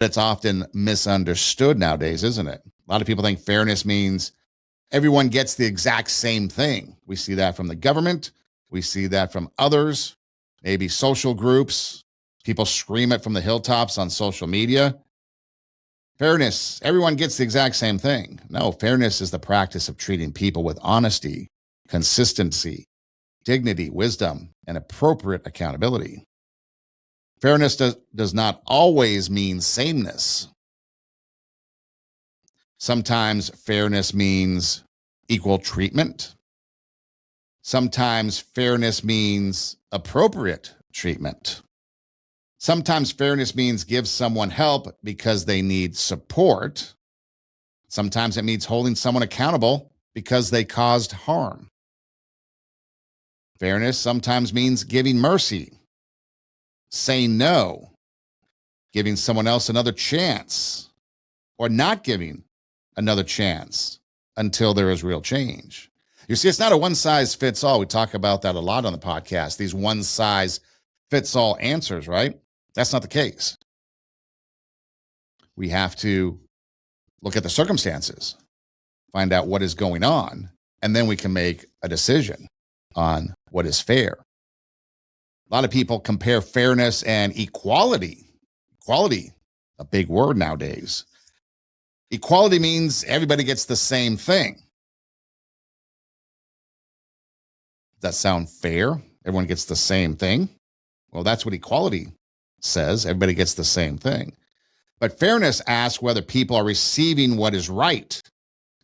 It's often misunderstood nowadays, isn't it? A lot of people think fairness means everyone gets the exact same thing. We see that from the government. We see that from others, maybe social groups. People scream it from the hilltops on social media. Fairness, everyone gets the exact same thing. No, fairness is the practice of treating people with honesty, consistency, dignity, wisdom, and appropriate accountability. Fairness does not always mean sameness. Sometimes fairness means equal treatment. Sometimes fairness means appropriate treatment. Sometimes fairness means give someone help because they need support. Sometimes it means holding someone accountable because they caused harm. Fairness sometimes means giving mercy, saying no, giving someone else another chance, or not giving another chance until there is real change. You see, it's not a one size fits all. We talk about that a lot on the podcast, these one size fits all answers, right? That's not the case. We have to look at the circumstances, find out what is going on, and then we can make a decision on what is fair. A lot of people compare fairness and equality. Equality, a big word nowadays. Equality means everybody gets the same thing. Does that sound fair? Everyone gets the same thing? Well, that's what equality says. Everybody gets the same thing. But fairness asks whether people are receiving what is right,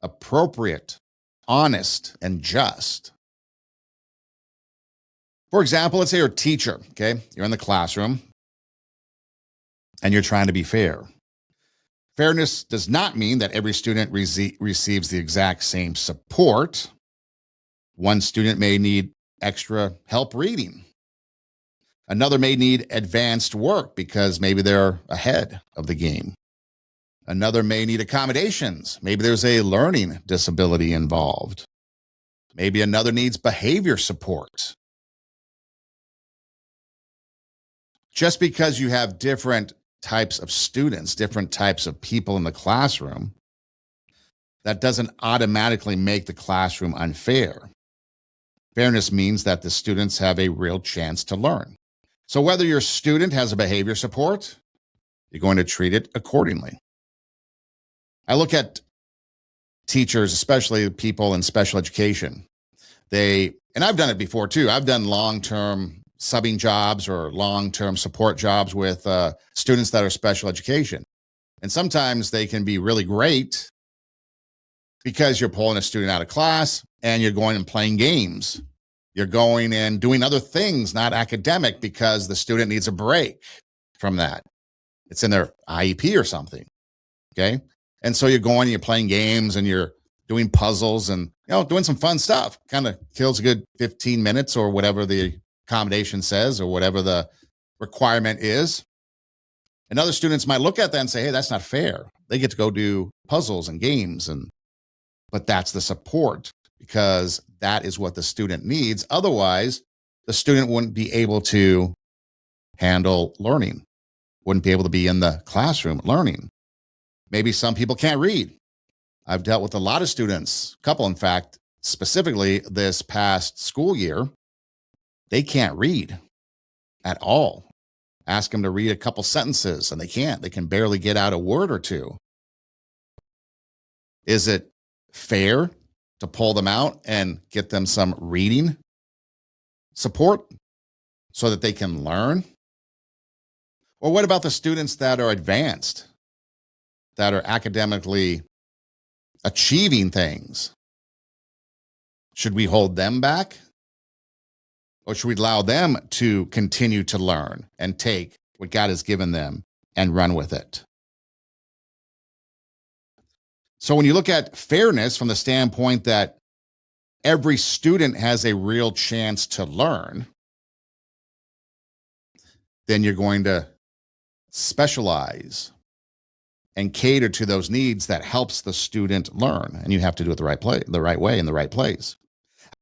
appropriate, honest, and just. For example, let's say you're a teacher, okay? You're in the classroom and you're trying to be fair. Fairness does not mean that every student receives the exact same support. One student may need extra help reading. Another may need advanced work because maybe they're ahead of the game. Another may need accommodations. Maybe there's a learning disability involved. Maybe another needs behavior support. Just because you have different types of students, different types of people in the classroom, that doesn't automatically make the classroom unfair. Fairness means that the students have a real chance to learn. So whether your student has a behavior support, you're going to treat it accordingly. I look at teachers, especially people in special education. And I've done it before too. I've done long-term subbing jobs or long-term support jobs with students that are special education. And sometimes they can be really great because you're pulling a student out of class and you're going and playing games. You're going and doing other things, not academic, because the student needs a break from that. It's in their IEP or something, okay? And so you're going and you're playing games and you're doing puzzles and doing some fun stuff. Kind of kills a good 15 minutes or whatever the accommodation says or whatever the requirement is. And other students might look at that and say, hey, that's not fair. They get to go do puzzles and games, but that's the support because that is what the student needs. Otherwise, the student wouldn't be able to handle learning, wouldn't be able to be in the classroom learning. Maybe some people can't read. I've dealt with a lot of students, a couple, in fact, specifically this past school year. They can't read at all. Ask them to read a couple sentences and they can't. They can barely get out a word or two. Is it fair to pull them out and get them some reading support so that they can learn? Or what about the students that are advanced, that are academically achieving things? Should we hold them back? Or should we allow them to continue to learn and take what God has given them and run with it? So when you look at fairness from the standpoint that every student has a real chance to learn, then you're going to specialize and cater to those needs that helps the student learn. And you have to do it the right way, in the right place.